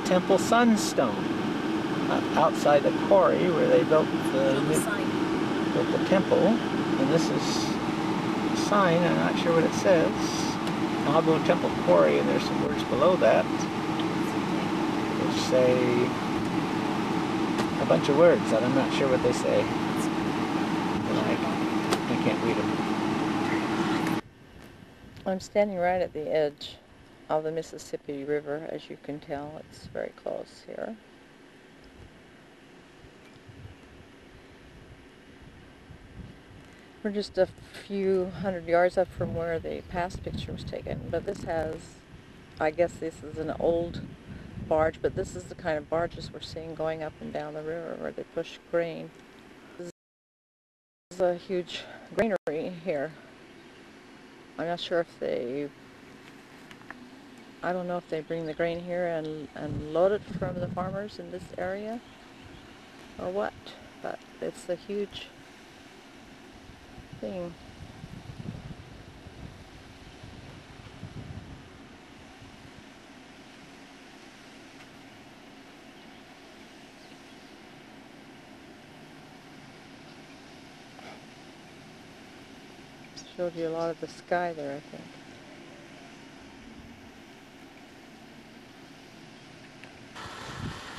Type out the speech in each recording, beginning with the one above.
temple sunstone outside the quarry where they built the temple. And this is a sign, I'm not sure what it says. Nauvoo Temple Quarry, and there's some words below that which say a bunch of words that I'm not sure what they say. I can't read them. I'm standing right at the edge of the Mississippi River. As you can tell, it's very close here. We're just a few hundred yards up from where the past picture was taken, but this has, I guess this is an old barge, but this is the kind of barges we're seeing going up and down the river where they push grain. This is a huge granary here. I'm not sure if I don't know if they bring the grain here and load it from the farmers in this area or what, but it's a huge thing. Showed you a lot of the sky there, I think.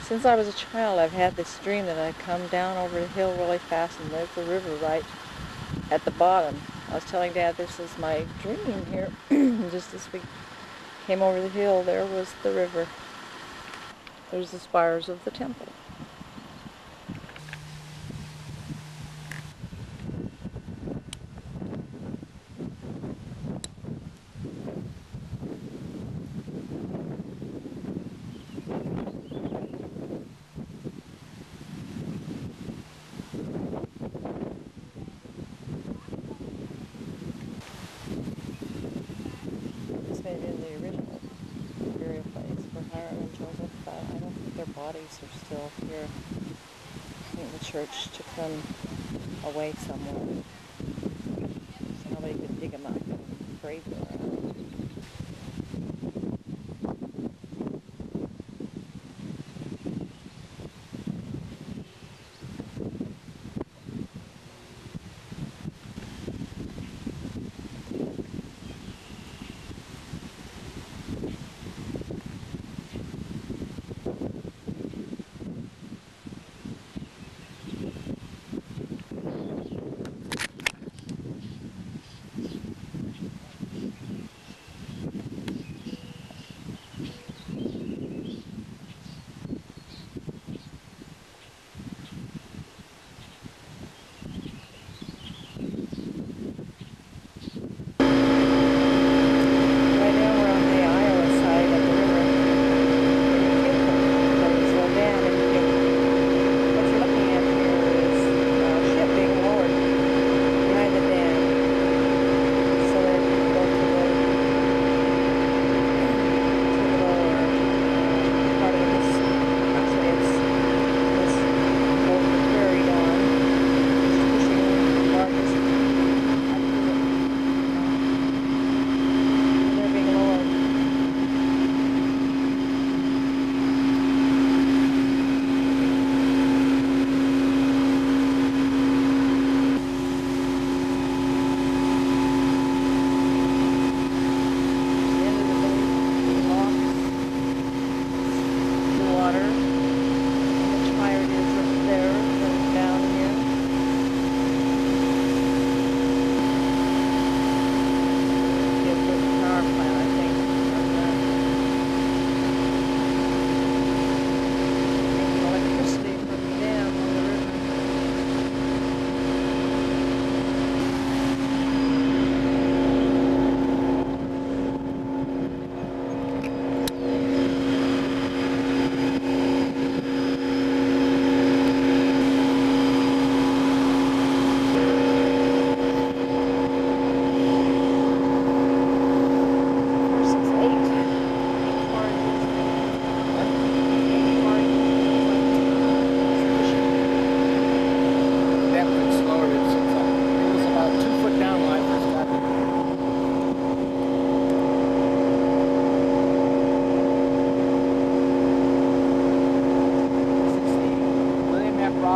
Since I was a child, I've had this dream that I come down over the hill really fast and there's the river right at the bottom. I was telling Dad this is my dream here. Just as we came over the hill, there was the river. There's the spires of the temple. This may have been the original burial place for Hiram and Joseph, but I don't think their bodies are still here. I think the church took them away somewhere, so nobody could dig them up and grave them around.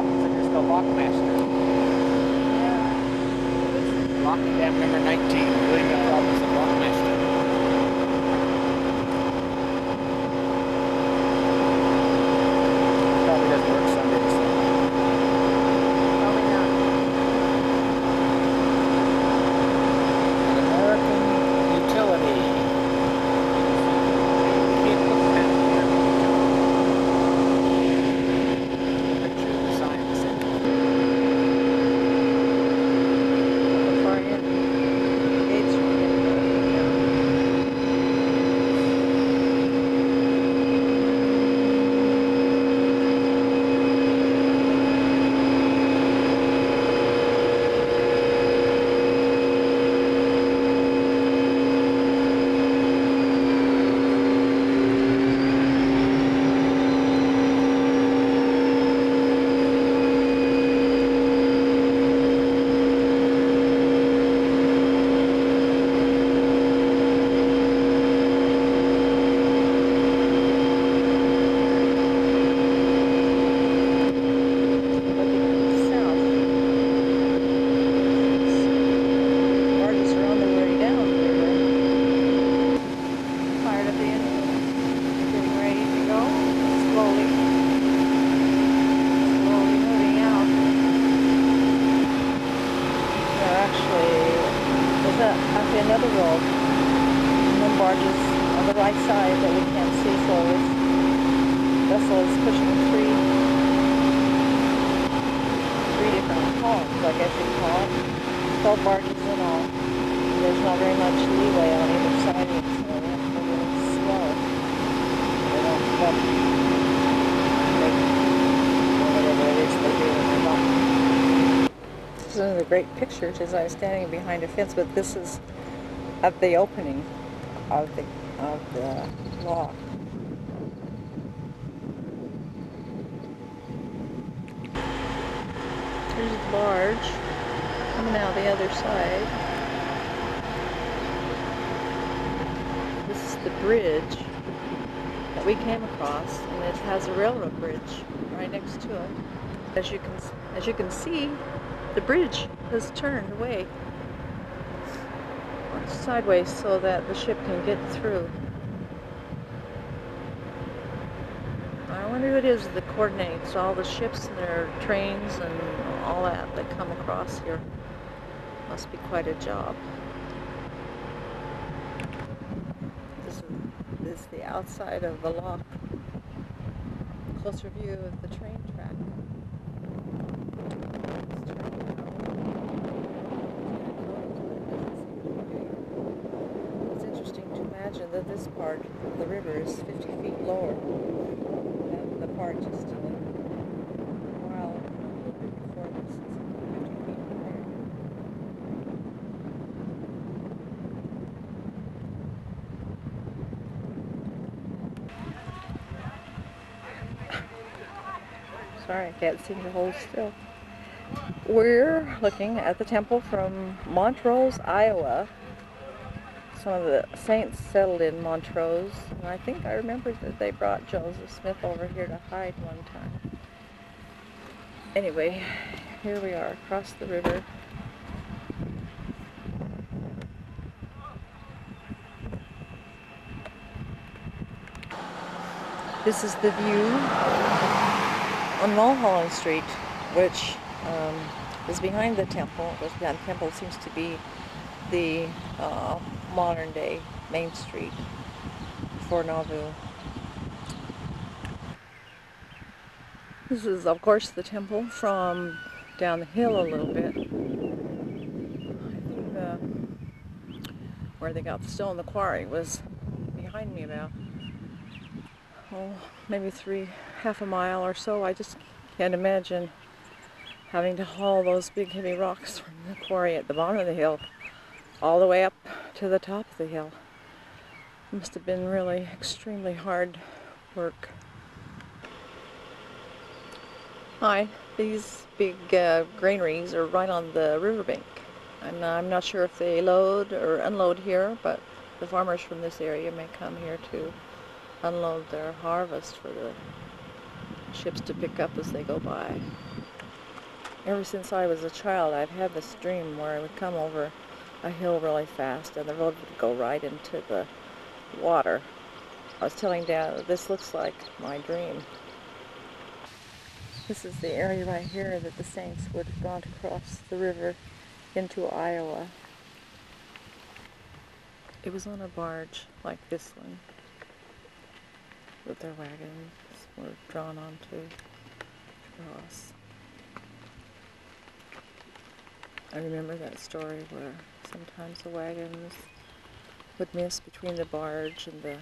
opposite is the Lockmaster. Locking dam number 19, doing the job as the Lockmaster. Probably doesn't work Sundays. So. Probably not. An American utility. Another road, and then barges on the right side that we can't see, so this vessel is pushing three different columns, I guess you'd call it. 12 barges in all. And there's not very much leeway on either side, so they have to go really slow. They don't stop. Whatever it is they do when they're not. This is one of the great pictures as I was standing behind a fence, but this is at the opening of the lock. There's the barge coming out the other side. This is the bridge that we came across, and it has a railroad bridge right next to it. As you can see, the bridge has turned away sideways so that the ship can get through. I wonder who it is that coordinates all the ships and their trains and all that come across here. Must be quite a job. This is the outside of the lock. Closer view of the train track. Imagine that this part of the river is 50 feet lower than the part just a while, a little bit before this is 50 feet higher. Sorry, I can't seem to hold still. We're looking at the temple from Montrose, Iowa. Some of the saints settled in Montrose, and I think I remember that they brought Joseph Smith over here to hide one time. Anyway, here we are across the river. This is the view on Mulholland Street, which is behind the temple. It goes behind the temple. It seems to be the modern day Main Street for Nauvoo. This is of course the temple from down the hill a little bit. I think where they got the stone, the quarry, was behind me about, maybe half a mile or so. I just can't imagine having to haul those big heavy rocks from the quarry at the bottom of the hill all the way up to the top of the hill. It must have been really extremely hard work. Hi, these big granaries are right on the riverbank, and I'm not sure if they load or unload here, but the farmers from this area may come here to unload their harvest for the ships to pick up as they go by. Ever since I was a child, I've had this dream where I would come over a hill really fast and the road would go right into the water. I was telling Dad, this looks like my dream. This is the area right here that the Saints would have gone to cross the river into Iowa. It was on a barge like this one that their wagons were drawn onto to cross. I remember that story where sometimes the wagons would miss between the barge and the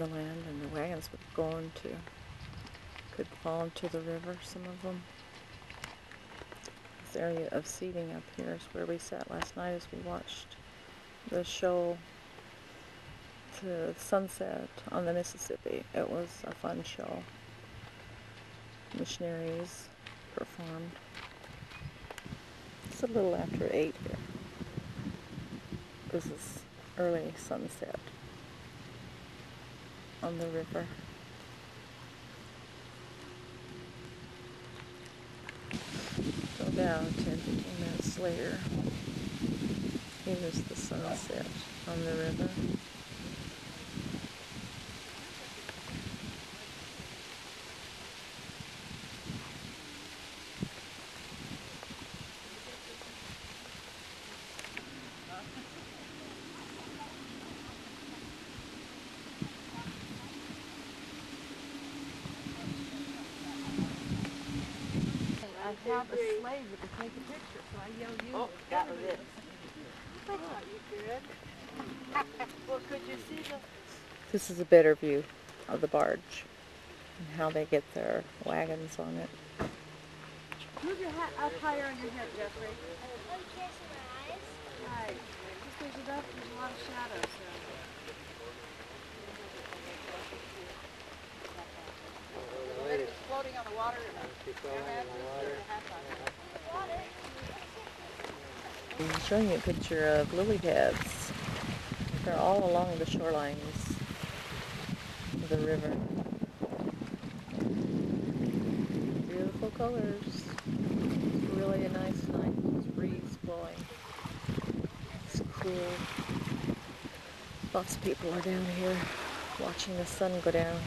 land, and the wagons would could fall into the river, some of them. This area of seating up here is where we sat last night as we watched the show to sunset on the Mississippi. It was a fun show. Missionaries performed. It's a little after 8 here. This is early sunset on the river. Go down 10-15 minutes later. Here's the sunset on the river. I have a slave that could take a picture, so I yelled you. Oh, that was it. I thought you could. Well, could you see the... This is a better view of the barge and how they get their wagons on it. Move your hat up higher on your head, Jeffrey. Oh, you can't see my eyes? Right. Just there's a lot of shadows there. It's floating on the water. I'm showing you a picture of lily pads. They're all along the shorelines of the river. Beautiful colors. It's really a nice night. There's a breeze blowing. It's cool. Lots of people are down here watching the sun go down.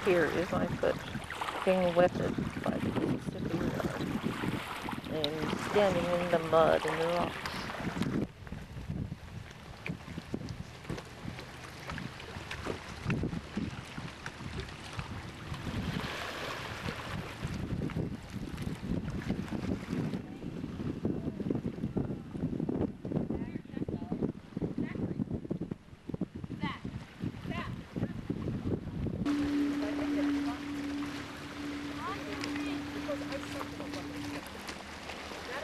Here is my foot being wetted by the Mississippi River and standing in the mud and the rocks.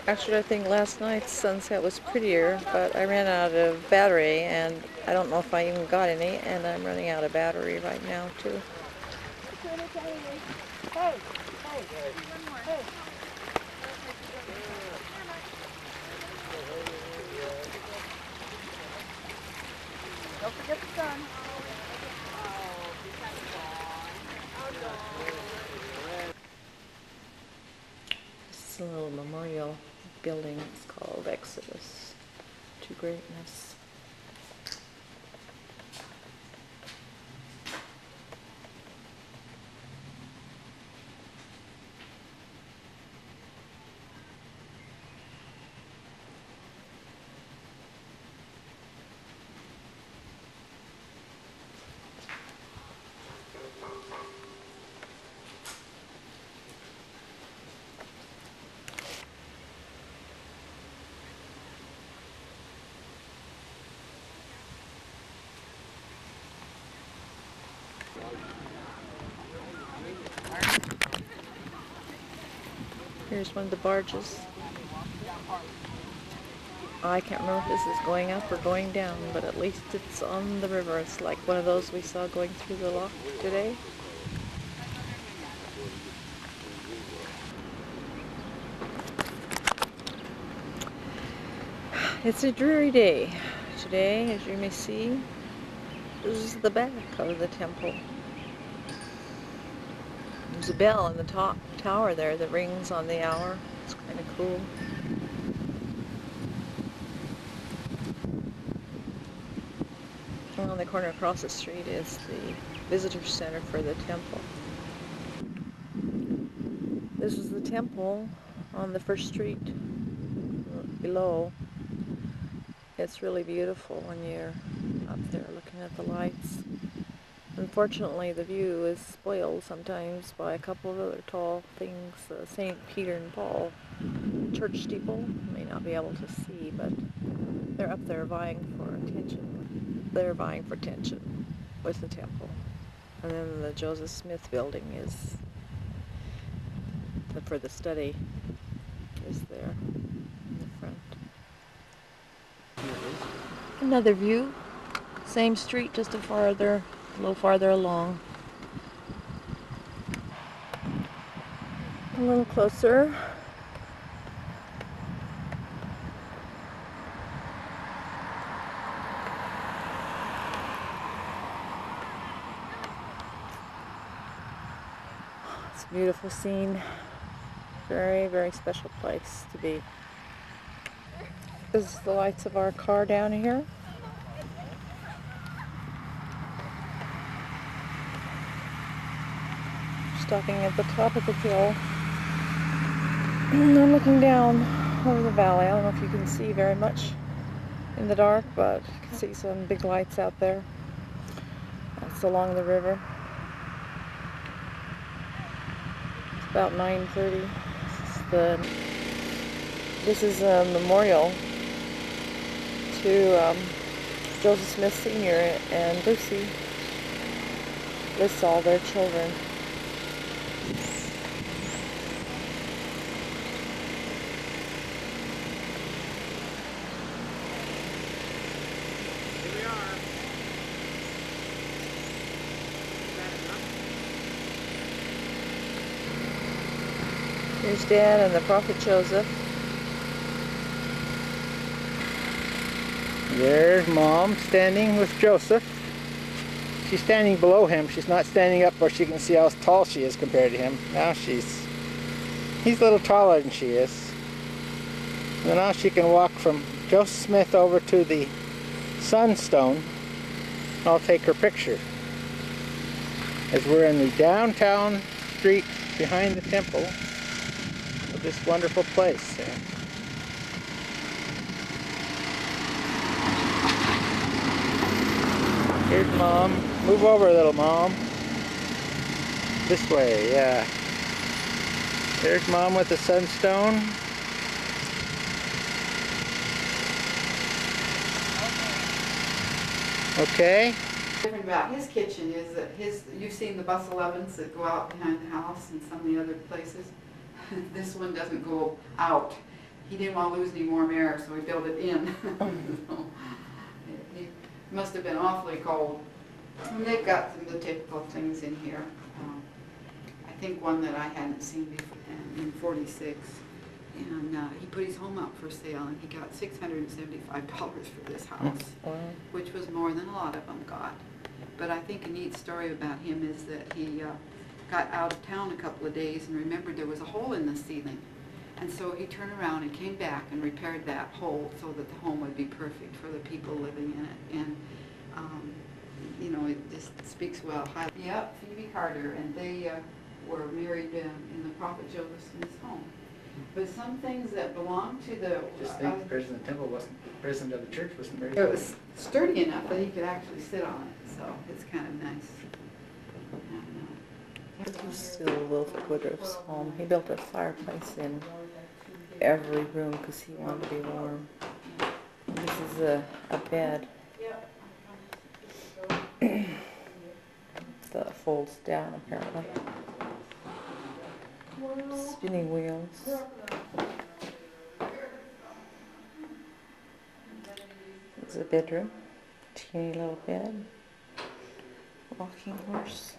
Actually, I think last night's sunset was prettier, but I ran out of battery, and I don't know if I even got any, and I'm running out of battery right now, too. Hey, don't forget the sun. This is a little memorial building. It's called Exodus to Greatness. Here's one of the barges. I can't remember if this is going up or going down, but at least it's on the river. It's like one of those we saw going through the lock today. It's a dreary day today, as you may see. This is the back of the temple. There's a bell in the top tower there that rings on the hour. It's kind of cool. On the corner across the street is the visitor center for the temple. This is the temple on the first street below. It's really beautiful when you're up there looking at the lights. Unfortunately, the view is spoiled sometimes by a couple of other tall things. St. Peter and Paul church steeple, you may not be able to see, but they're up there vying for attention. They're vying for attention with the temple. And then the Joseph Smith building is for the study is there in the front. Another view, same street, just a little farther along. A little closer. It's a beautiful scene. Very, very special place to be. This is the lights of our car down here. Stopping at the top of the hill. And I'm looking down over the valley. I don't know if you can see very much in the dark, but you can see some big lights out there. That's along the river. It's about 9:30. This is a memorial to Joseph Smith Sr. and Lucy. Lists all their children. Here's Dad and the Prophet Joseph. There's Mom standing with Joseph. She's standing below him. She's not standing up where she can see how tall she is compared to him. Now he's a little taller than she is. And now she can walk from Joseph Smith over to the Sunstone. I'll take her picture. As we're in the downtown street behind the temple of this wonderful place. Here's Mom. Move over a little, Mom. This way, yeah. There's Mom with the sunstone. Okay. Different about his kitchen is that you've seen the bus 11s that go out behind the house and some of the other places. This one doesn't go out. He didn't want to lose any warm air, so he built it in. So, it must have been awfully cold. And they've got some of the typical things in here. I think one that I hadn't seen before in '46. And he put his home up for sale, and he got $675 for this house, which was more than a lot of them got. But I think a neat story about him is that he got out of town a couple of days and remembered there was a hole in the ceiling. And so he turned around and came back and repaired that hole so that the home would be perfect for the people living in it. And, you know, it just speaks well. Yep, Phoebe Carter, and they were married in the Prophet Joseph Smith's home. But some things that belong to the... Just think the president of the temple wasn't, the president of the church wasn't very... It was sturdy enough that he could actually sit on it, so it's kind of nice. This is still Wilford Woodruff's home. He built a fireplace in every room because he wanted to be warm. This is a bed that folds down apparently. Spinning wheels. There's a bedroom, teeny little bed, rocking horse.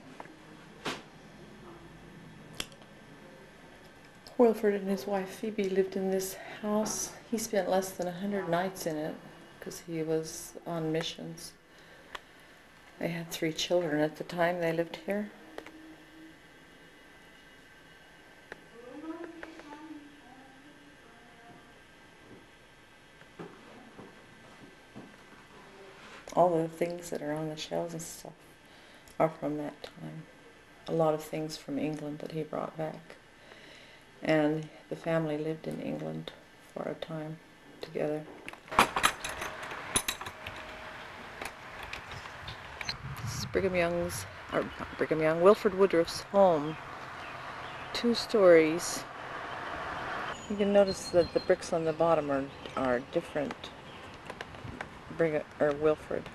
Wilford and his wife Phoebe lived in this house. He spent less than 100 nights in it because he was on missions. They had 3 children at the time they lived here. all the things that are on the shelves and stuff are from that time. A lot of things from England that he brought back. And the family lived in England for a time together. This is Wilford Woodruff's home. 2 stories. You can notice that the bricks on the bottom are different. Wilford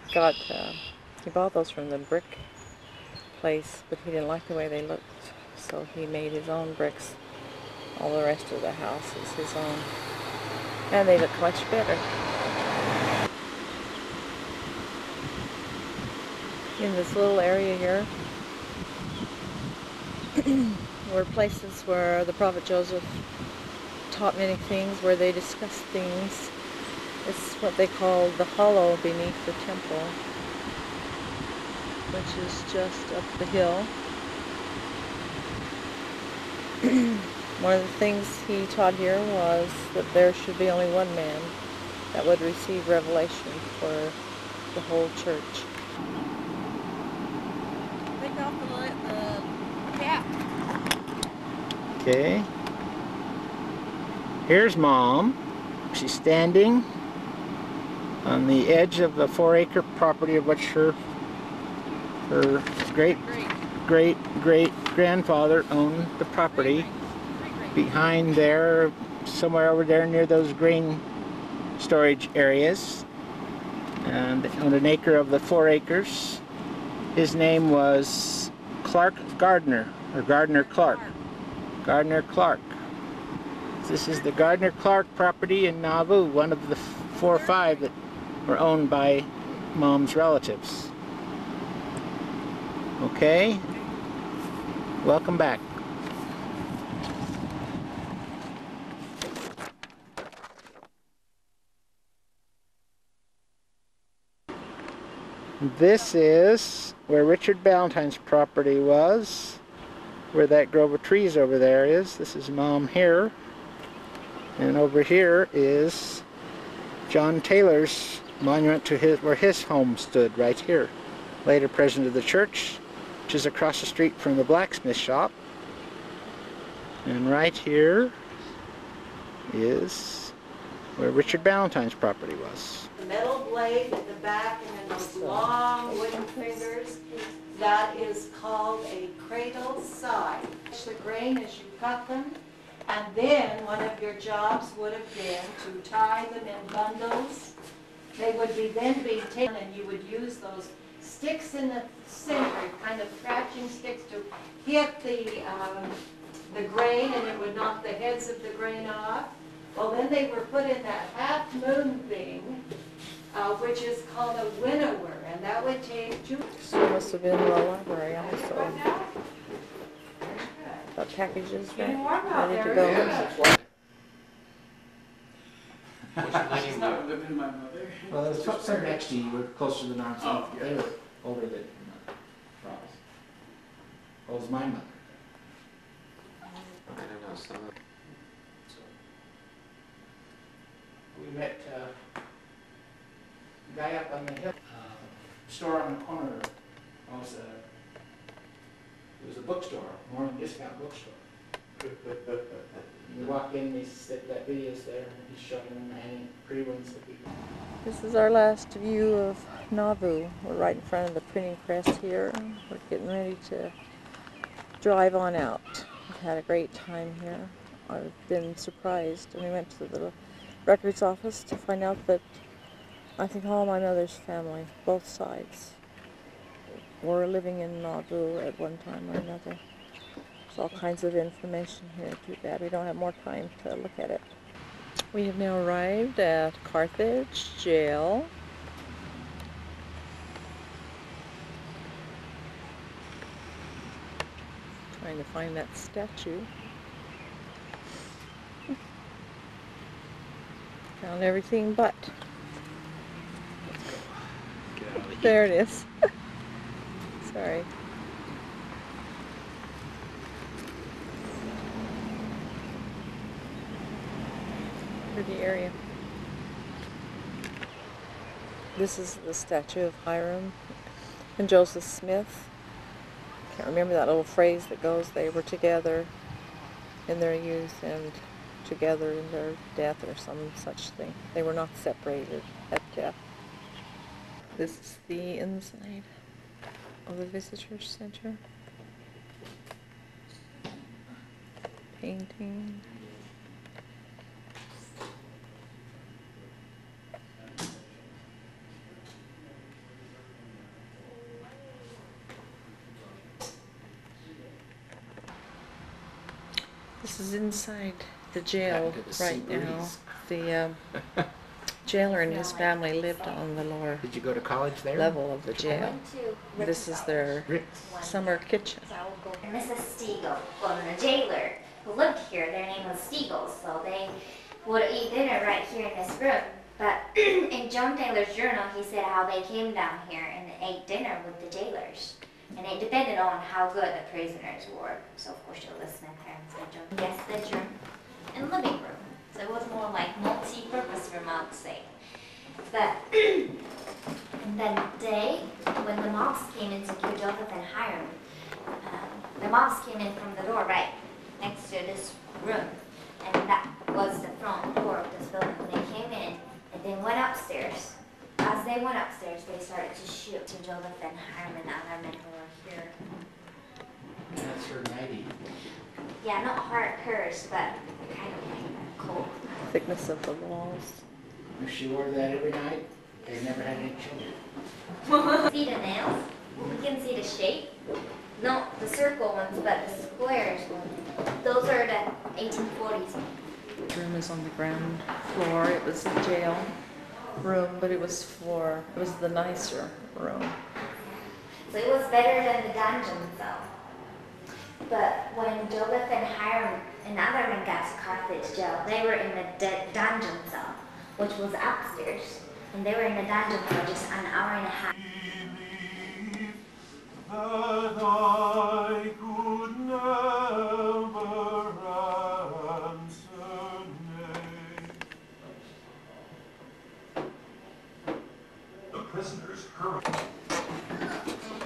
he bought those from the brick place, but he didn't like the way they looked, so he made his own bricks. All the rest of the house is his own, and they look much better. In this little area here were places where the Prophet Joseph taught many things, where they discussed things. It's what they call the hollow beneath the temple, which is just up the hill. One of the things he taught here was that there should be only one man that would receive revelation for the whole church. Take off the cap. Okay. Here's Mom. She's standing on the edge of the 4-acre property of which her great-great-great-grandfather owned the property. Behind there, somewhere over there near those grain storage areas. And they owned an acre of the 4 acres. His name was Clark Gardner, or Gardner Clark. Gardner Clark. This is the Gardner Clark property in Nauvoo, one of the 4 or 5 that were owned by Mom's relatives. Okay, welcome back. This is where Richard Ballantyne's property was, where that grove of trees over there is. This is Mom here. And over here is John Taylor's monument to where his home stood, right here. Later president of the church, which is across the street from the blacksmith shop. And right here is where Richard Ballantyne's property was. The metal blade at the back and then those long wooden fingers, that is called a cradle side. The grain as you cut them, and then one of your jobs would have been to tie them in bundles. They would be then being taken, and you would use those sticks in the center, kind of scratching sticks, to hit the grain, and it would knock the heads of the grain off. Well, then they were put in that half moon thing, which is called a winnower, and that would take 2. So must have been the library also. Got packages ready to go. She's not living with my mother. Well, there's some next to you, closer than arms. Oh, They were older than Ross. Well, it was my mother. I don't know, some of We met a guy up on the hill, store on the corner. It was a bookstore, morning discount bookstore. You walk in, he said that video's there, and he's showing them any pre-ones that we. This is our last view of Nauvoo. We're right in front of the printing press here. We're getting ready to drive on out. We've had a great time here. I've been surprised. And we went to the records office to find out that I think all my mother's family, both sides, were living in Nauvoo at one time or another. There's all kinds of information here. Too bad we don't have more time to look at it. We have now arrived at Carthage Jail. Trying to find that statue. Found everything but. There it is. Sorry. Pretty area. This is the statue of Hiram and Joseph Smith. Can't remember that little phrase that goes, they were together in their youth and together in their death, or some such thing. They were not separated at death. This is the inside of the visitor center. Painting. This is inside the jail right now. The jailer and his family lived on the lower Did you go to college there? level of the jail. This is their summer kitchen. Mrs. Stiegel, well, the jailer who lived here, their name was Stiegel, so they would eat dinner right here in this room. But in John Taylor's journal, he said how they came down here and ate dinner with the jailers. And it depended on how good the prisoners were. So of course you'll listen to parents and John guest bedroom and living room. So it was more like multi-purpose room, I would say. But in that day, when the mobs came in to kill Joseph and Hiram, the mobs came in from the door right next to this room. And that was the front door of this building. When they came in and then went upstairs. As they went upstairs, they started to shoot to Joseph and Hiram and other men who were here. That's her nightie. Yeah, not hard hers, but kind of like cold. Thickness of the walls. If she wore that every night, they never had any children. See the nails? We can see the shape. Not the circle ones, but the squares ones. Those are the 1840s. The room is on the ground floor. It was the jail room, but it was the nicer room. So it was better than the dungeon though. But when Joseph and Hiram and other men got to Carthage jail, they were in the dungeon cell, which was upstairs. And they were in the dungeon for just an hour and a half. That I could never answer nay. The prisoners hurried.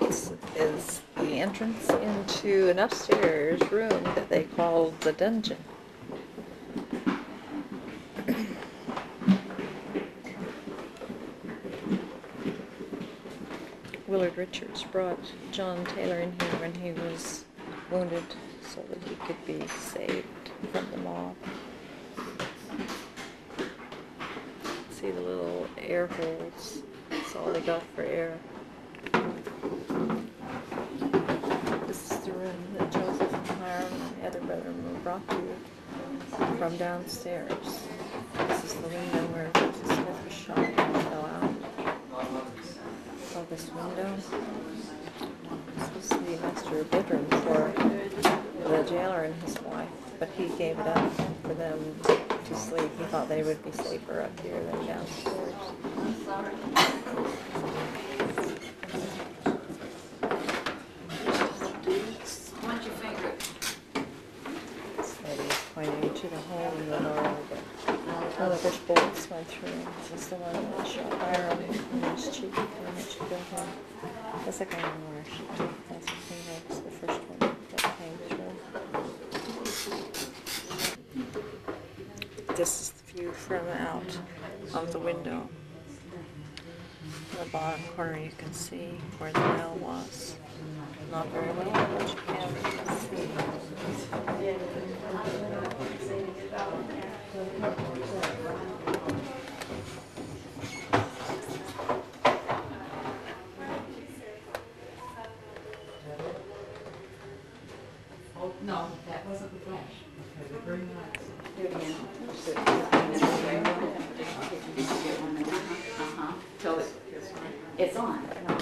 This is the entrance into an upstairs room that they called the dungeon. Willard Richards brought John Taylor in here when he was wounded so that he could be saved from the mob. See the little air holes? That's all they got for air. This is the room that Joseph and Hiram and the other brethren were brought to from downstairs. This is the window where Joseph Smith was shot and fell out. This window. This was the master bedroom for the jailer and his wife, but he gave it up for them to sleep. He thought they would be safer up here than downstairs. What's your favorite? Eddie is pointing to the hole in the door that one of which bullets went through. This is the one that shot Hiram in his cheek and it killed him. The second one where she took that's the thing that's the first one that came through. This is the view from out of the window. In the bottom corner you can see where the well was. Not very well, but you can see. No, that wasn't the flash. Okay, very nice. Do it again. Till it's on. No,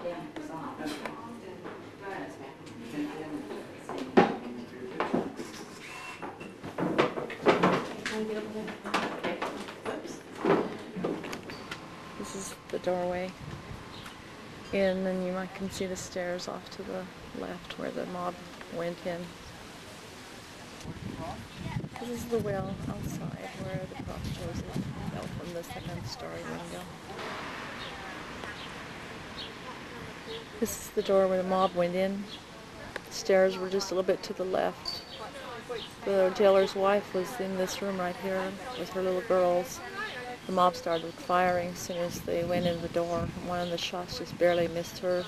yeah, it's on. This is the doorway in, and you can see the stairs off to the left where the mob went in. This is the well outside where the prop shows it fell from the second-story window. This is the door where the mob went in. The stairs were just a little bit to the left. The jailer's wife was in this room right here with her little girls. The mob started firing as soon as they went in the door. One of the shots just barely missed her.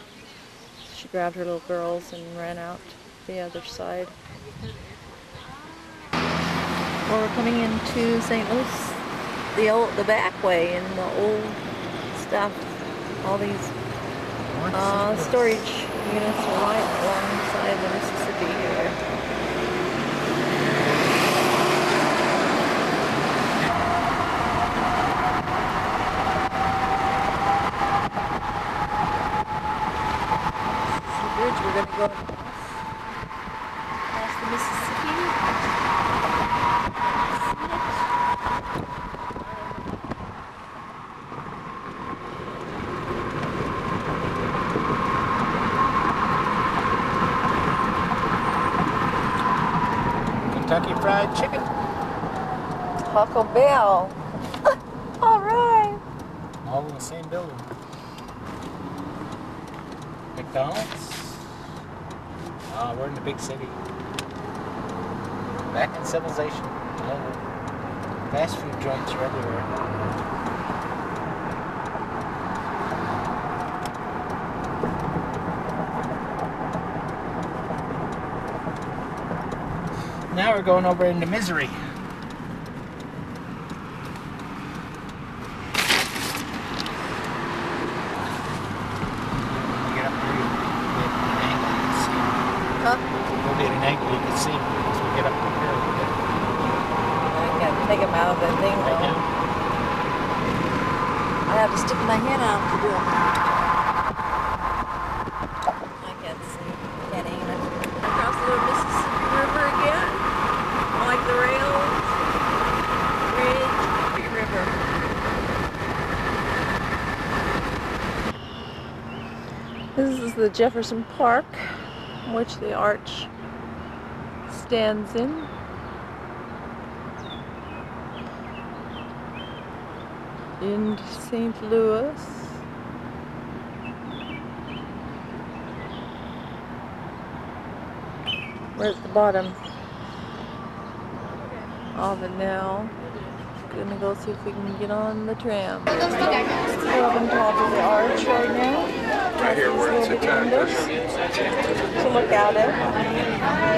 She grabbed her little girls and ran out the other side. Well, we're coming into St. Louis, the back way, and the old stuff. All these storage units are right alongside the Mississippi here. We're going to go across the Mississippi. Kentucky Fried Chicken. Taco Bell. All right. All in the same building. McDonald's. We're in the big city. Back in civilization. Fast food joints are everywhere. Now we're going over into Misery. We'll get an angle you can see as we get up to here. I can't take them out of the thing though. I have to stick my head out to do it. I can't see. Can't aim it. Across the Mississippi River again. I like the rails. Bridge. River. This is the Jefferson Park, which the arch stands in. In St. Louis. We're at the bottom of it now. Gonna go see if we can get on the tram. We're up on top of the arch right now. Right here where it's to look out at.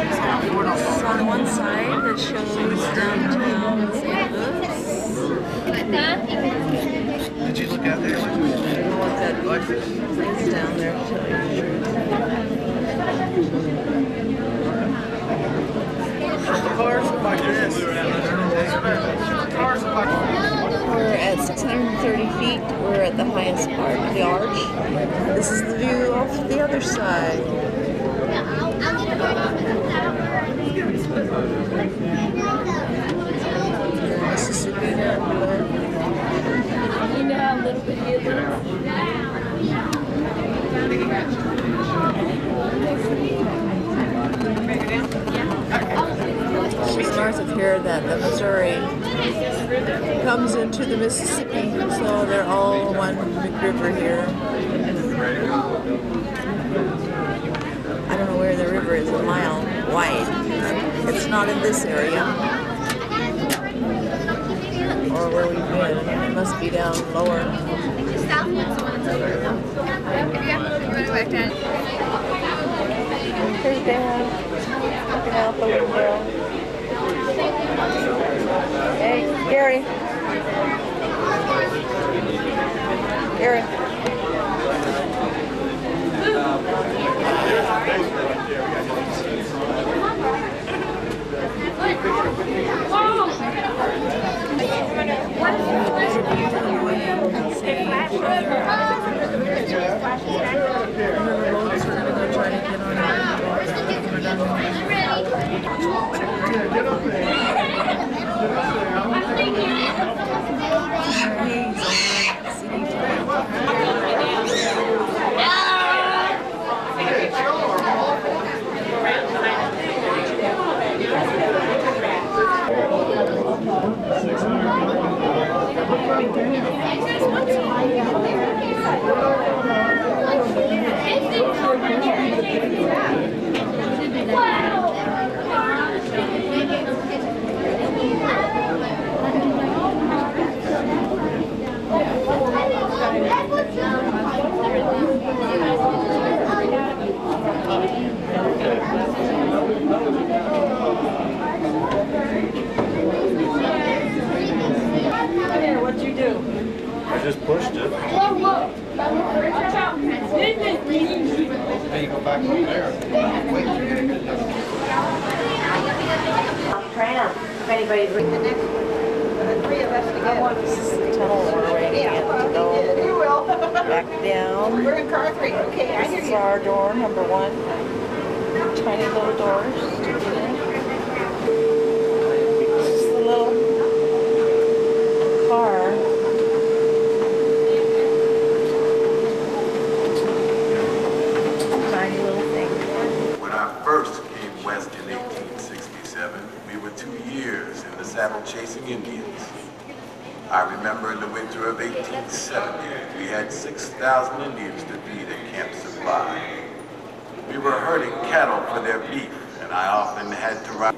It's on one side that shows downtown St. Louis. Did you look out there? Look at it's down there to tell you the truth. Cars look like this. Cars look like We're at 630 feet. We're at the highest part of the arch. This is the view off the other side. Mississippi down below. You know how little bit it It's north of here that the Missouri comes into the Mississippi, so they're all one big river here. I don't know where the river is, a mile wide. It's not in this area. Or where we've been. It must be down lower. Here's Dad looking out the window. Hey, Gary. Gary. He's back from there. Tram. If anybody's reading the next one. Three of us together. This is the tunnel we're waiting in to go You will. back down. We're in car 3. Okay, I hear This is you. our door, number 1. Tiny little doors to get in. This is the little car. Tiny little thing. When I first came west in 1867, we were 2 years in the saddle chasing Indians. I remember in the winter of 1870, we had 6,000 Indians to feed at Camp Supply. We were herding cattle for their beef, and I often had to ride.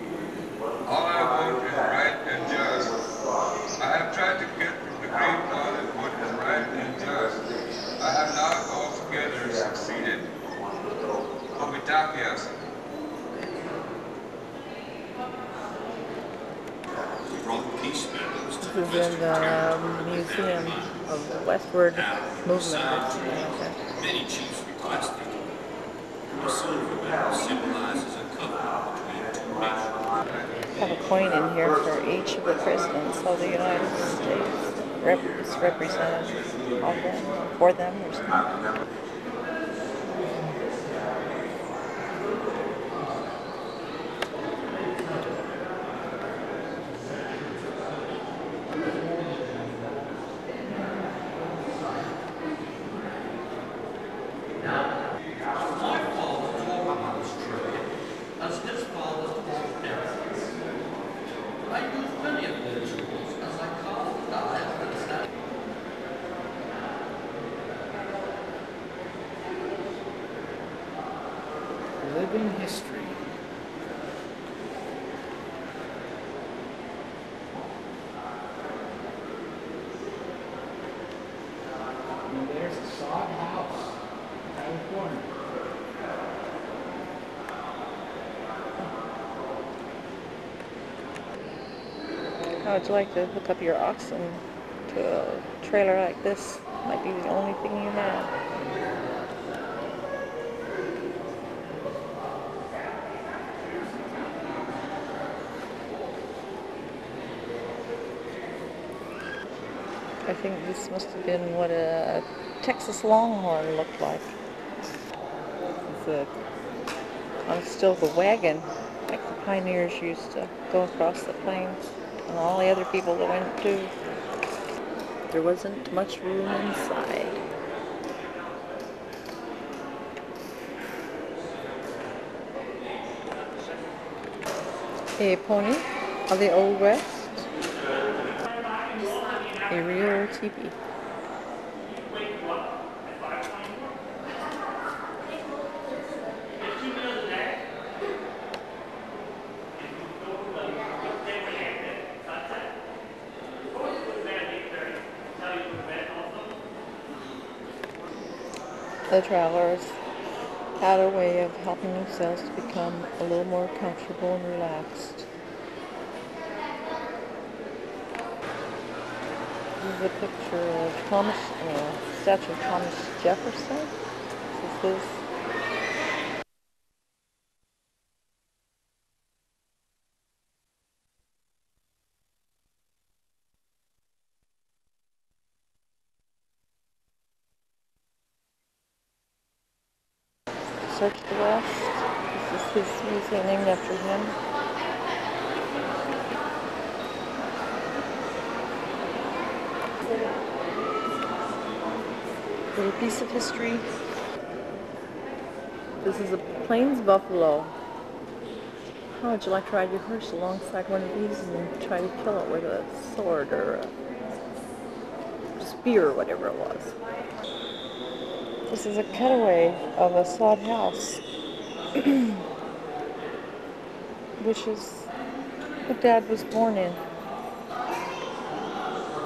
All I want is right and just. I have tried to get from the great thought of what is right and just. I have not altogether succeeded. Obitakias. This is in the Museum of the Westward Movement. Many chiefs requested. The silver medal symbolizes a covenant between two nations. Have a coin in here for each of the presidents of the United States. It's represented of them, for them, or something. Living history. And there's a sod house, California. How would you like to hook up your oxen to a trailer like this? Might be the only thing you have. I think this must have been what a Texas Longhorn looked like. It's a Conestoga wagon, like the pioneers used to go across the plains, and all the other people that went too. There wasn't much room inside. A pony of the Old West. A real teepee. The travelers had a way of helping themselves to become a little more comfortable and relaxed. This is a picture of statue of Thomas Jefferson. This is his. Search the West. This is his museum named after him. Little piece of history. This is a plains buffalo. How would you like to ride your horse alongside one of these and try to kill it with a sword or a spear or whatever it was? This is a cutaway of a sod house, which is what Dad was born in,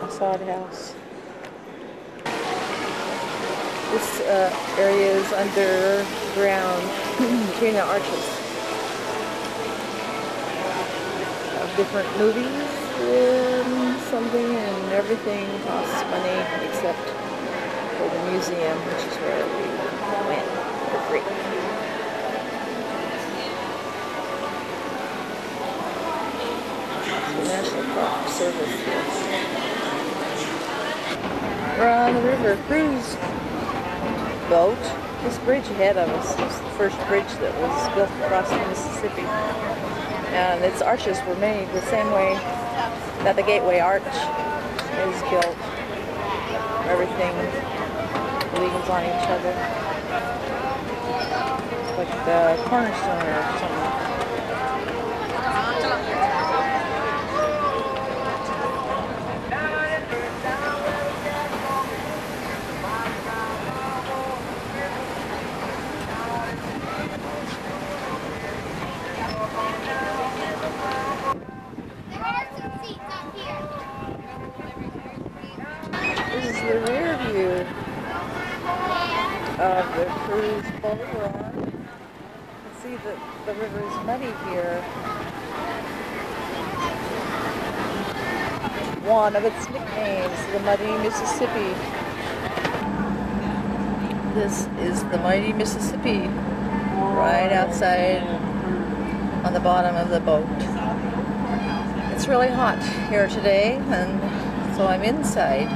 a sod house. This area is underground between the arches of different movies and something, and everything costs money except for the museum, which is where we went for free. Park Service is. We're on the river cruise boat. This bridge ahead of us is the first bridge that was built across the Mississippi. And its arches were made the same way that the Gateway Arch is built. Everything leans on each other. It's like the cornerstone or something. This is the rear view of the cruise boat we're on. You can see that the river is muddy here. One of its nicknames, the Muddy Mississippi. This is the mighty Mississippi, right outside on the bottom of the boat. It's really hot here today, and so I'm inside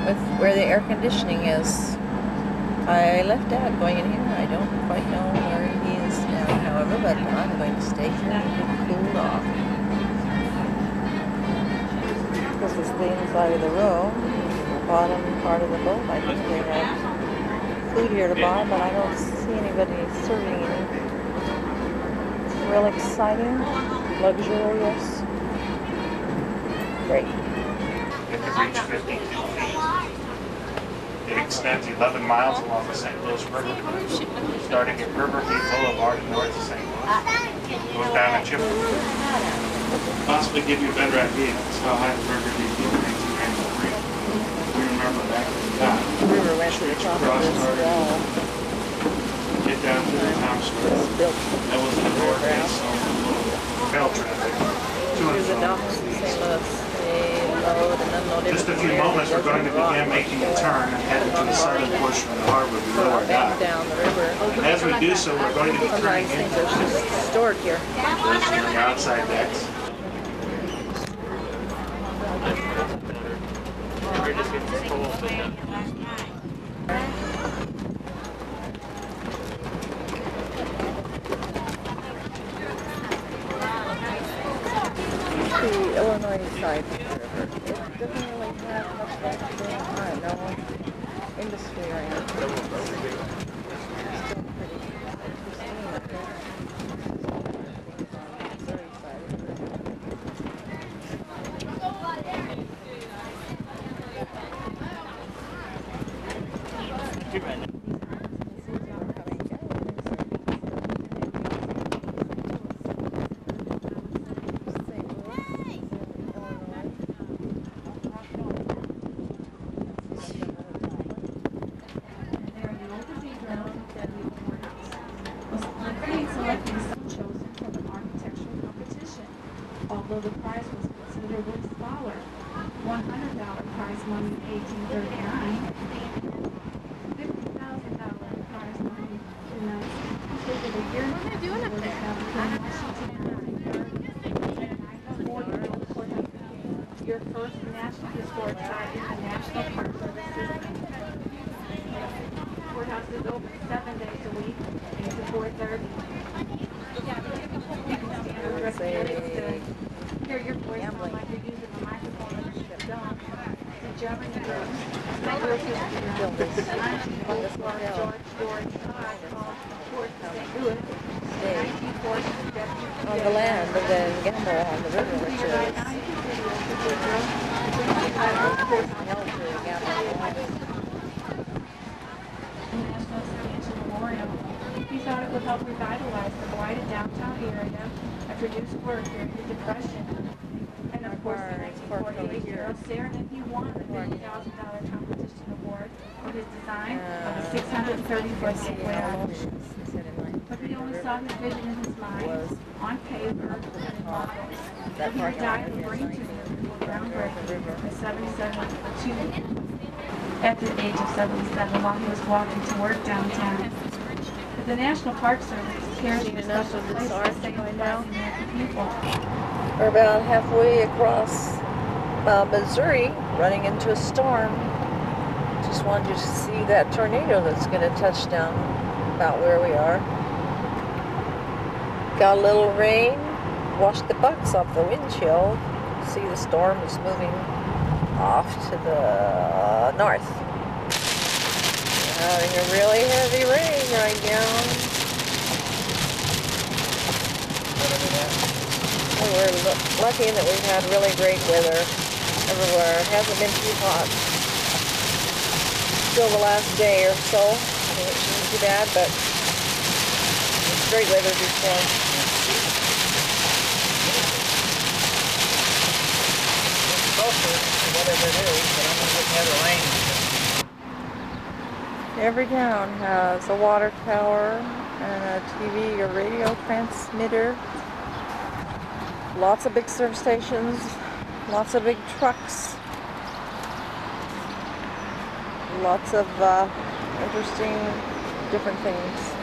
with where the air conditioning is. I left Dad going in here. I don't quite know where he is now, however, but I'm going to stay here and get cooled off. This is the inside of the room, the bottom part of the boat. I think they have food here to buy, but I don't see anybody serving any. It's real exciting, luxurious, great. It can reach 52 feet. It extends 11 miles along the St. Louis River, starting at River Depot Boulevard north of St. Louis. Goes down to Chip. Possibly give you a better idea of how high the river Depot is in 1993. We remember back at the time. The river went to the top of this wall. Get down to the town square. That was the north base of rail traffic. Here's the docks in St. Louis. They load and unload. Just a few moments, we're going to begin making a turn and head into the southern portion of the harbor below our dock. Down the river. And as we do so, we're going to be turning into things are just stored here. the outside decks. The Illinois side of the river. It doesn't really have much left going on. No industry or anything. Still pretty pristine up there. Missouri side of the river. Although the prize was considerably smaller, $100 prize money in 1839, $50,000 prize money in 1950. The year what are you doing up there? Your first National Historic Site is the National Park Service. Courthouse is open 7 days a week, 8 to 4:30. Hear your voice sound like you're using the microphone and you don't. The German on the land, but then gamble on the river, which is held to gamble. National Extension Memorial. He thought it would help revitalize the blighted downtown area and produce work during the Depression. And of course, in 1948, Gerald Serenicky won the $50,000 competition award for his design of a 630-foot gateway arch. But he only saw his vision in his mind on paper and in models. He died of brain tumor before groundbreaking at 77 at the age of 77 while he was walking to work downtown. But the National Park Service cares for special place to save the American people. We're about halfway across Missouri, running into a storm. Just wanted you to see that tornado that's going to touch down about where we are. Got a little rain, washed the bucks off the windshield. See, the storm is moving off to the north. We're having a really heavy rain right now. And we're lucky that we've had really great weather everywhere. It hasn't been too hot. Still the last day or so. I mean, it shouldn't be bad, but it's great weather before. Whatever it is, but I'm going to never rain. Every town has a water tower and a TV or radio transmitter. Lots of big service stations, lots of big trucks, lots of interesting different things.